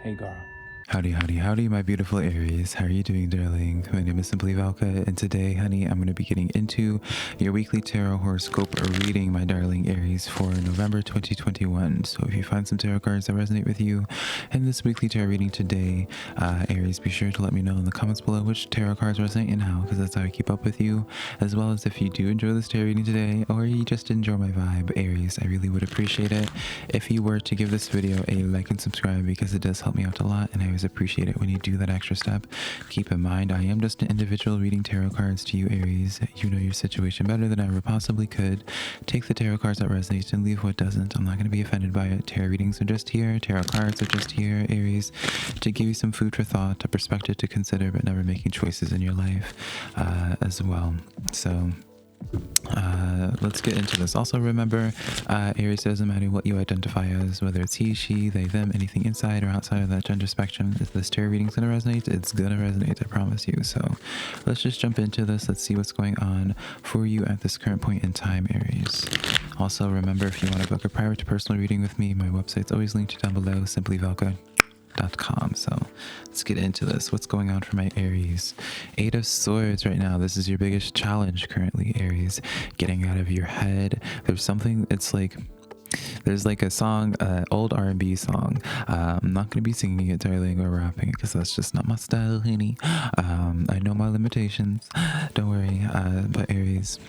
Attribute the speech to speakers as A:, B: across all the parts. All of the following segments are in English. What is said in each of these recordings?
A: Hey girl.
B: Howdy, howdy, howdy, my beautiful Aries. How are you doing, darling? My name is SimplyVelca, and today, honey, I'm going to be getting into your weekly tarot horoscope reading, my darling Aries, for November 2021. So if you find some tarot cards that resonate with you in this weekly tarot reading today, Aries, be sure to let me know in the comments below which tarot cards resonate and how, because that's how I keep up with you. As well as if you do enjoy this tarot reading today, or you just enjoy my vibe, Aries, I really would appreciate it if you were to give this video a like and subscribe, because it does help me out a lot, and I always appreciate it when you do that extra step. Keep in mind, I am just an individual reading tarot cards to you, Aries. You know your situation better than I ever possibly could. Take the tarot cards that resonate and leave what doesn't. I'm not going to be offended by it. Tarot readings are just here. Tarot cards are just here, Aries, to give you some food for thought, a perspective to consider, but never making choices in your life as well. So let's get into this. Also remember, Aries, doesn't matter what you identify as, whether it's he, she, they, them, anything inside or outside of that gender spectrum. If this tarot reading is going to resonate, it's going to resonate, I promise you. So let's just jump into this. Let's see what's going on for you at this current point in time, Aries. Also remember, if you want to book a private personal reading with me, my website's always linked down below, SimplyVelca.com. So let's get into this. What's going on for my Aries? Eight of Swords right now. This is your biggest challenge currently, Aries. Getting out of your head. There's something, it's like, there's like a song, old R&B song. I'm not going to be singing it, darling, or rapping it, because that's just not my style, honey. I know my limitations. Don't worry. But Aries,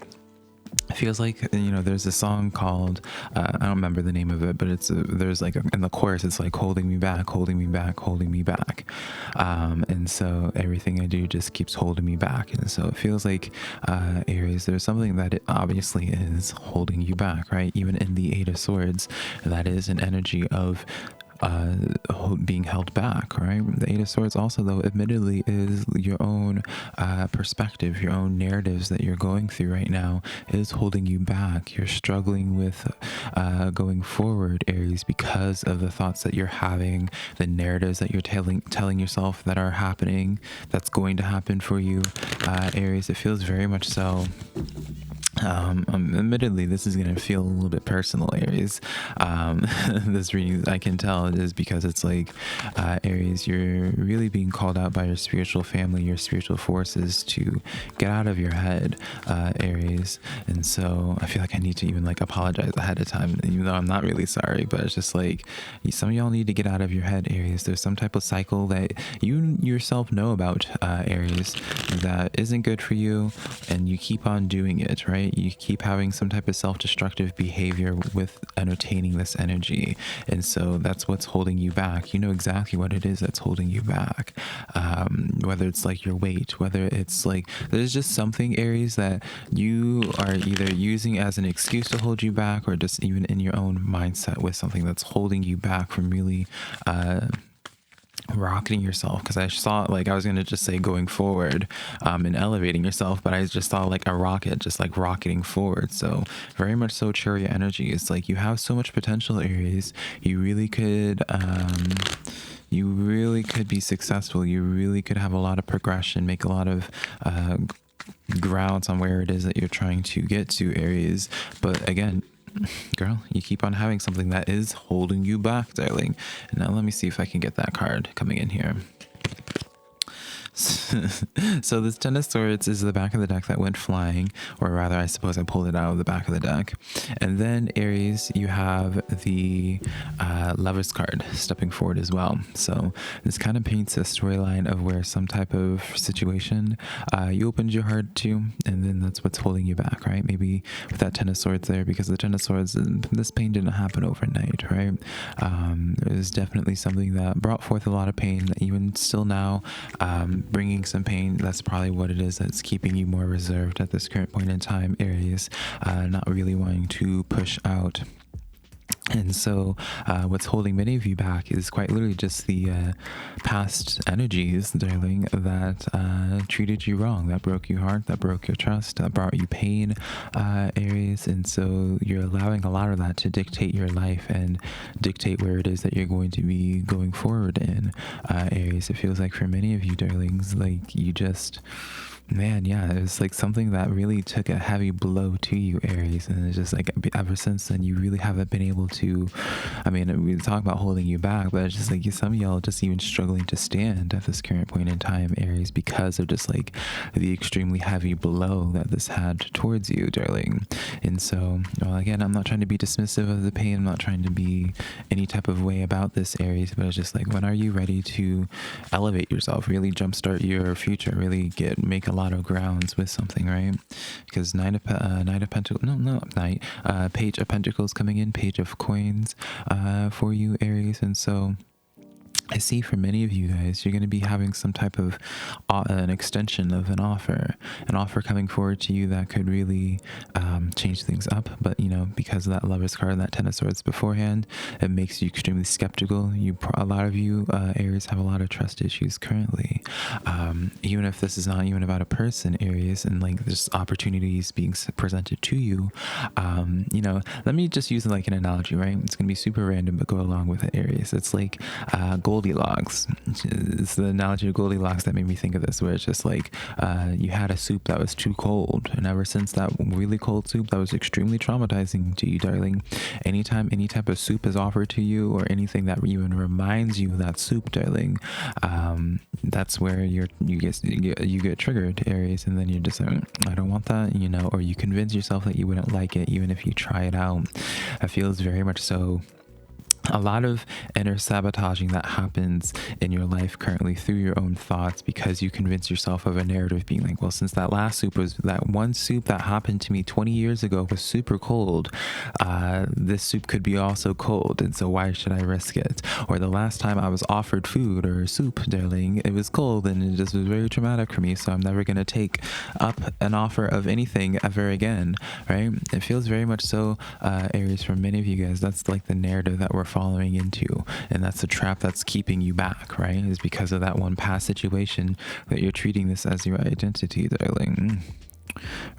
B: it feels like, you know, there's a song called I don't remember the name of it, but it's there's like in the chorus it's like holding me back, holding me back, holding me back, and so everything I do just keeps holding me back. And so it feels like, Aries, there's something that it obviously is holding you back, right? Even in the Eight of Swords, that is an energy of being held back, right? The Eight of Swords also, though, admittedly is your own perspective, your own narratives that you're going through right now is holding you back. You're struggling with going forward, Aries, because of the thoughts that you're having, the narratives that you're telling yourself that are happening, that's going to happen for you, Aries. It feels very much so. Admittedly, this is going to feel a little bit personal, Aries. This reading, I can tell, is because it's like, Aries, you're really being called out by your spiritual family, your spiritual forces, to get out of your head, Aries. And so I feel like I need to even like apologize ahead of time, even though I'm not really sorry, but it's just like, some of y'all need to get out of your head, Aries. There's some type of cycle that you yourself know about, Aries, that isn't good for you, and you keep on doing it, right? You keep having some type of self-destructive behavior with entertaining this energy, and so that's what's holding you back. You know exactly what it is that's holding you back, whether it's like your weight, whether it's like there's just something, Aries, that you are either using as an excuse to hold you back, or just even in your own mindset with something that's holding you back from really rocketing yourself. Because I saw, like, I was gonna just say going forward, and elevating yourself, but I just saw like a rocket just like rocketing forward. So very much so chariot energy. It's like you have so much potential, Aries. You really could be successful. You really could have a lot of progression, make a lot of grounds on where it is that you're trying to get to, Aries. But again, girl, you keep on having something that is holding you back, darling. And now let me see if I can get that card coming in here. So this Ten of Swords is the back of the deck that went flying, or rather, I suppose I pulled it out of the back of the deck. And then, Aries, you have the Lover's card stepping forward as well. So this kind of paints a storyline of where some type of situation you opened your heart to, and then that's what's holding you back, right? Maybe with that Ten of Swords there, because the Ten of Swords, this pain didn't happen overnight, right? It was definitely something that brought forth a lot of pain, even still now, bringing some pain. That's probably what it is that's keeping you more reserved at this current point in time, Aries, not really wanting to push out. And so what's holding many of you back is quite literally just the past energies, darling, that treated you wrong, that broke your heart, that broke your trust, that brought you pain, Aries. And so you're allowing a lot of that to dictate your life and dictate where it is that you're going to be going forward in, Aries. It feels like for many of you, darlings, like you just Man, yeah, it was like something that really took a heavy blow to you, Aries, and it's just like ever since then, you really haven't been able to. I mean, we talk about holding you back, but it's just like some of y'all just even struggling to stand at this current point in time, Aries, because of just like the extremely heavy blow that this had towards you, darling. And so, well, again, I'm not trying to be dismissive of the pain. I'm not trying to be any type of way about this, Aries, but it's just like, when are you ready to elevate yourself, really jumpstart your future, really make a lot of grounds with something, right? Because Knight of Pentacles, no, Knight, Page of Pentacles coming in, Page of Coins, for you, Aries. And so I see for many of you guys, you're going to be having some type of an extension of an offer coming forward to you that could really change things up. But, you know, because of that Lover's card and that Ten of Swords beforehand, it makes you extremely skeptical. A lot of you, Aries, have a lot of trust issues currently. Even if this is not even about a person, Aries, and like there's opportunities being presented to you, you know, let me just use like an analogy, right? It's going to be super random, but go along with it, Aries. It's like Goldilocks. It's the analogy of Goldilocks that made me think of this, where it's just like you had a soup that was too cold, and ever since that really cold soup that was extremely traumatizing to you, darling, anytime any type of soup is offered to you, or anything that even reminds you of that soup, darling, that's where you get triggered, Aries, and then you're just like, I don't want that, you know, or you convince yourself that you wouldn't like it even if you try it out. It feels very much so a lot of inner sabotaging that happens in your life currently through your own thoughts, because you convince yourself of a narrative being like, well, since that last soup was that one soup that happened to me 20 years ago was super cold, this soup could be also cold, and so why should I risk it? Or the last time I was offered food or soup, darling, it was cold and it just was very traumatic for me, so I'm never going to take up an offer of anything ever again, right? It feels very much so, Aries, for many of you guys, that's like the narrative that we're following into, and that's the trap that's keeping you back, right? Is because of that one past situation that you're treating this as your identity, darling.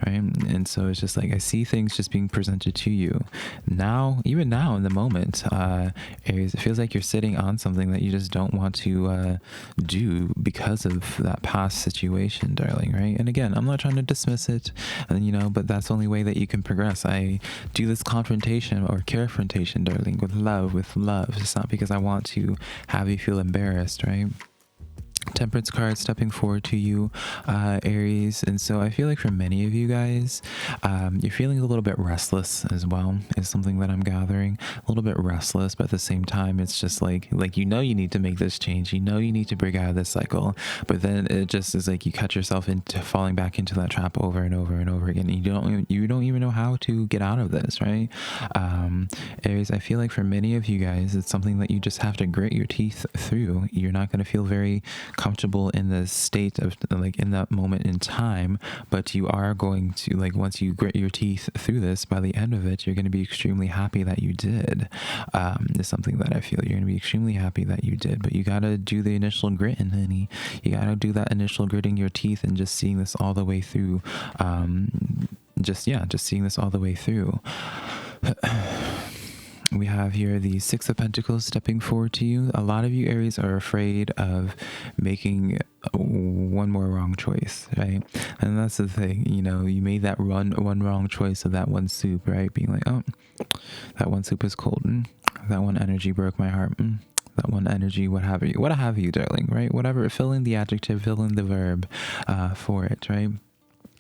B: Right? And so it's just like, I see things just being presented to you now, even now in the moment, Aries. It feels like you're sitting on something that you just don't want to do because of that past situation, darling, right? And again, I'm not trying to dismiss it, and you know, but that's the only way that you can progress. I do this confrontation or carefrontation, darling, with love. It's not because I want to have you feel embarrassed, right? Temperance card stepping forward to you, Aries. And so I feel like for many of you guys, you're feeling a little bit restless as well, is something that I'm gathering. A little bit restless, but at the same time, it's just like you know, you need to make this change, you know, you need to break out of this cycle, but then it just is like you cut yourself into falling back into that trap over and over and over again. You don't even know how to get out of this, right? Aries, I feel like for many of you guys, it's something that you just have to grit your teeth through. You're not going to feel very comfortable in the state of like in that moment in time, but you are going to, like, once you grit your teeth through this, by the end of it, you're going to be extremely happy that you did. Is something that I feel you're going to be extremely happy that you did, but you got to do the initial gritting, honey. You got to do that initial gritting your teeth and just seeing this all the way through. Just seeing this all the way through. We have here the Six of Pentacles stepping forward to you. A lot of you, Aries, are afraid of making one more wrong choice, right? And that's the thing, you know, you made that one wrong choice of that one soup, right? Being like, oh, that one soup is cold. That one energy broke my heart. That one energy, what have you, darling, right? Whatever, fill in the adjective, fill in the verb for it, right?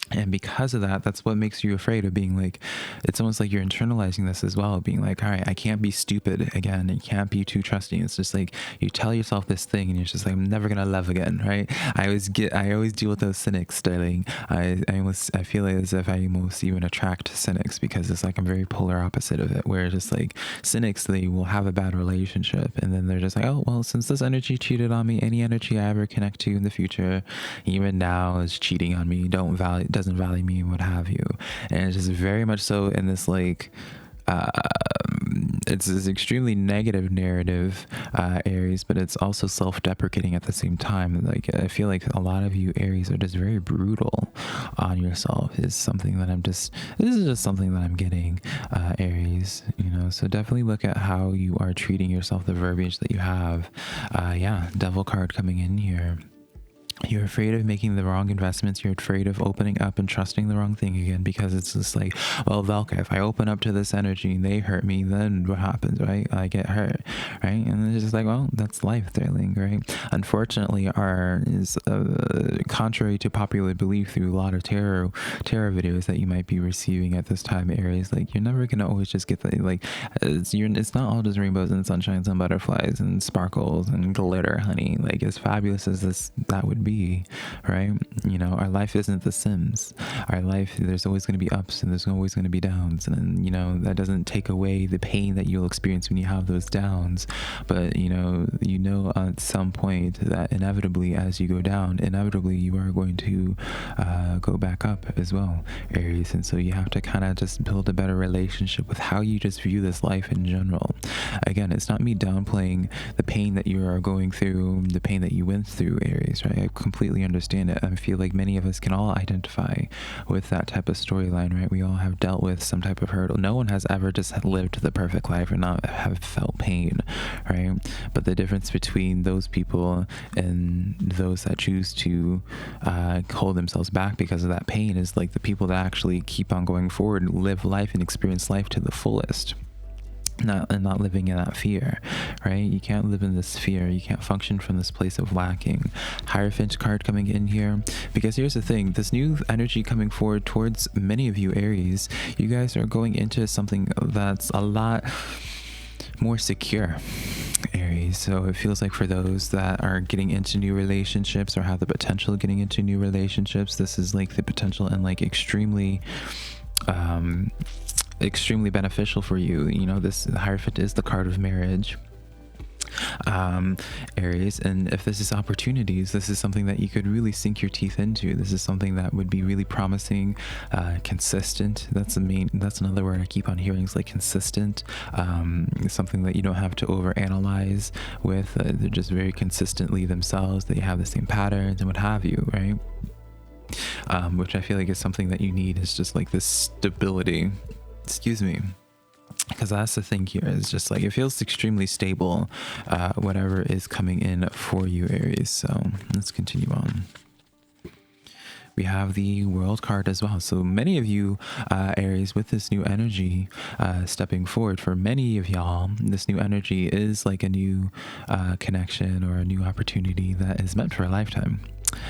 B: And because of that, that's what makes you afraid of being like, it's almost like you're internalizing this as well, being like, all right, I can't be stupid again. You can't be too trusting. It's just like, you tell yourself this thing and you're just like, I'm never going to love again. Right. I always deal with those cynics, darling. I feel like as if I almost even attract cynics, because it's like, I'm very polar opposite of it, where it's just like cynics, they will have a bad relationship. And then they're just like, oh, well, since this energy cheated on me, any energy I ever connect to in the future, even now, is cheating on me, doesn't value me, what have you. And it's just very much so in this like it's this extremely negative narrative, Aries, but it's also self-deprecating at the same time. Like, I feel like a lot of you, Aries, are just very brutal on yourself. Is something that this is just something that I'm getting, Aries, you know. So definitely look at how you are treating yourself, the verbiage that you have. Devil card coming in here. You're afraid of making the wrong investments. You're afraid of opening up and trusting the wrong thing again, because it's just like, well, Velka, if I open up to this energy and they hurt me, then what happens, right? I get hurt, right? And it's just like, well, that's life, darling, right? Unfortunately, contrary to popular belief through a lot of tarot videos that you might be receiving at this time, Aries, like you're never gonna always just get the like, it's not all just rainbows and sunshines and butterflies and sparkles and glitter, honey. Like as fabulous as that would be, right? You know, our life isn't The Sims. Our life, there's always going to be ups and there's always going to be downs, and you know that doesn't take away the pain that you'll experience when you have those downs. But you know at some point that inevitably, as you go down, inevitably you are going to go back up as well, Aries. And so you have to kind of just build a better relationship with how you just view this life in general. Again, it's not me downplaying the pain that you are going through, the pain that you went through, Aries, right? I completely understand it. I feel like many of us can all identify with that type of storyline, right? We all have dealt with some type of hurdle. No one has ever just lived the perfect life and not have felt pain, right? But the difference between those people and those that choose to hold themselves back because of that pain is like the people that actually keep on going forward and live life and experience life to the fullest. Not living in that fear, right? You can't live in this fear. You can't function from this place of lacking. Hierophant card coming in here, because here's the thing, this new energy coming forward towards many of you, Aries, you guys are going into something that's a lot more secure, Aries. So it feels like for those that are getting into new relationships or have the potential of getting into new relationships, this is like the potential and like extremely beneficial for you. You know, this Hierophant is the card of marriage, Aries, and if this is opportunities, this is something that you could really sink your teeth into. This is something that would be really promising, consistent. That's another word I keep on hearing, is like consistent. Something that you don't have to overanalyze with. They're just very consistently themselves. They have the same patterns and what have you, right? Which I feel like is something that you need, is just like this stability. Excuse me, because that's the thing here, is just like it feels extremely stable, whatever is coming in for you, Aries. So let's continue on. We have the World card as well. So many of you, Aries, with this new energy stepping forward, for many of y'all, this new energy is like a new connection or a new opportunity that is meant for a lifetime.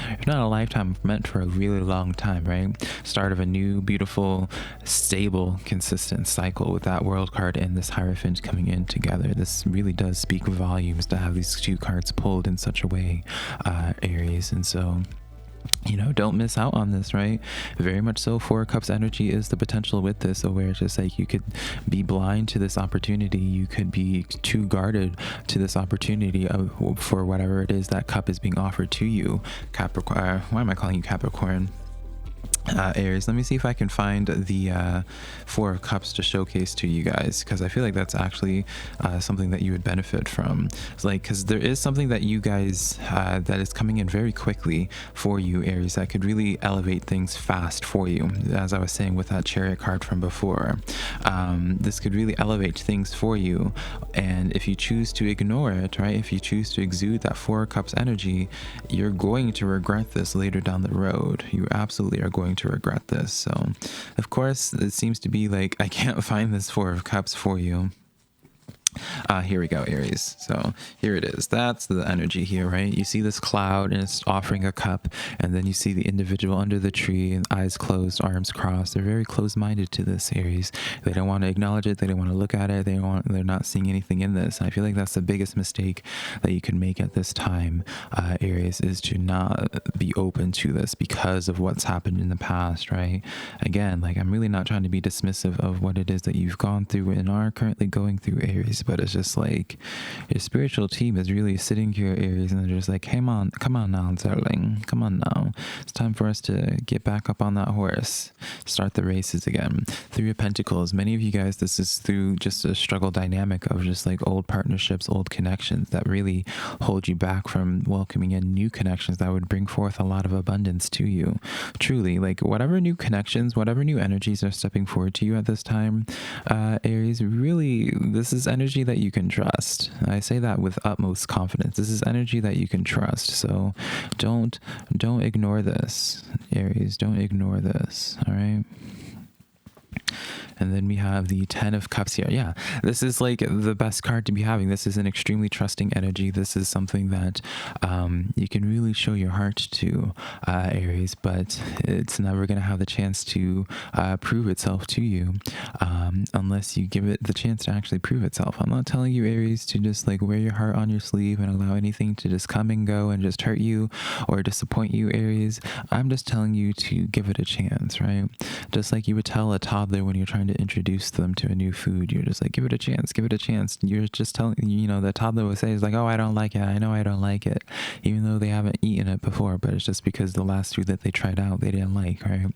B: If not a lifetime, meant for a really long time, right? Start of a new, beautiful, stable, consistent cycle with that World card and this Hierophant coming in together. This really does speak volumes to have these two cards pulled in such a way, Aries. And so, you know, don't miss out on this, right? Very much so. Four of Cups energy is the potential with this, so where it's just like you could be blind to this opportunity, you could be too guarded to this opportunity for whatever it is that cup is being offered to you, Capricorn. Why am I calling you Capricorn? Aries. Let me see if I can find the Four of Cups to showcase to you guys, because I feel like that's actually something that you would benefit from. It's like, because there is something that you guys that is coming in very quickly for you, Aries, that could really elevate things fast for you. As I was saying with that Chariot card from before, this could really elevate things for you, and if you choose to ignore it, right, if you choose to exude that Four of Cups energy, you're going to regret this later down the road. You absolutely are going to regret this. So of course it seems to be like I can't find this Four of Cups for you. Here we go, Aries. So here it is. That's the energy here, right? You see this cloud and it's offering a cup, and then you see the individual under the tree and eyes closed, arms crossed. They're very closed-minded to this, Aries. They don't want to acknowledge it. They don't want to look at it. They're not seeing anything in this. I feel like that's the biggest mistake that you can make at this time, Aries, is to not be open to this because of what's happened in the past, right? Again, like, I'm really not trying to be dismissive of what it is that you've gone through and are currently going through, Aries, but it's just like your spiritual team is really sitting here, Aries, and they're just like, hey, come on now, darling, come on now. It's time for us to get back up on that horse, start the races again. Three of Pentacles. Many of you guys, this is through just a struggle dynamic of just like old partnerships, old connections that really hold you back from welcoming in new connections that would bring forth a lot of abundance to you. Truly, like, whatever new connections, whatever new energies are stepping forward to you at this time, Aries, really, this is energy that you can trust. I say that with utmost confidence. This is energy that you can trust. So don't ignore this, Aries. Don't ignore this. All right. And then we have the 10 of Cups here. Yeah, this is like the best card to be having. This is an extremely trusting energy. This is something that you can really show your heart to, Aries, but it's never going to have the chance to prove itself to you unless you give it the chance to actually prove itself. I'm not telling you, Aries, to just like wear your heart on your sleeve and allow anything to just come and go and just hurt you or disappoint you, Aries. I'm just telling you to give it a chance, right? Just like you would tell a toddler when you're trying to introduce them to a new food, you're just like, give it a chance, give it a chance. You're just telling, the toddler will say, is like, oh, I don't like it. I know I don't like it, even though they haven't eaten it before, but it's just because the last food that they tried out, they didn't like, right?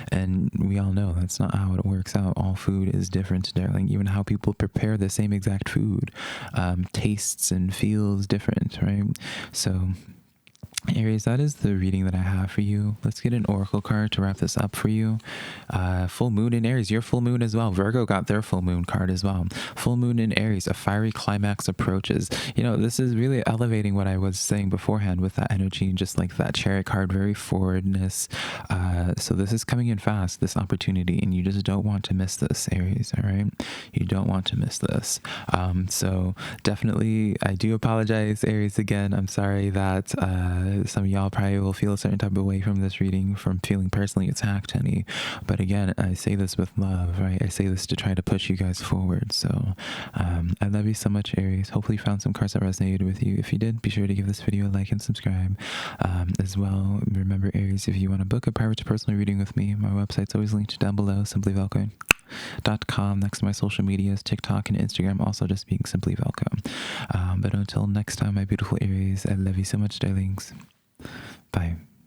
B: And we all know that's not how it works out. All food is different, darling. Even how people prepare the same exact food tastes and feels different, right? So Aries, that is the reading that I have for you. Let's get an oracle card to wrap this up for you. Full moon in Aries, your full moon as well. Virgo got their full moon card as well. Full moon in Aries, a fiery climax approaches. This is really elevating what I was saying beforehand with that energy, just like that Chariot card, very forwardness. So this is coming in fast, this opportunity, and you just don't want to miss this, Aries, all right? You don't want to miss this. So definitely, I do apologize, Aries, again. I'm sorry that some of y'all probably will feel a certain type of way from this reading, from feeling personally attacked, honey. But again, I say this with love, right? I say this to try to push you guys forward. So I love you so much, Aries. Hopefully you found some cards that resonated with you. If you did, be sure to give this video a like and subscribe. As well, remember, Aries, if you want to book a private to personal reading with me, my website's always linked down below, SimplyVelca.com, next to my social medias, TikTok and Instagram, also just being SimplyVelca. But until next time, my beautiful Aries, I love you so much, darlings. Bye.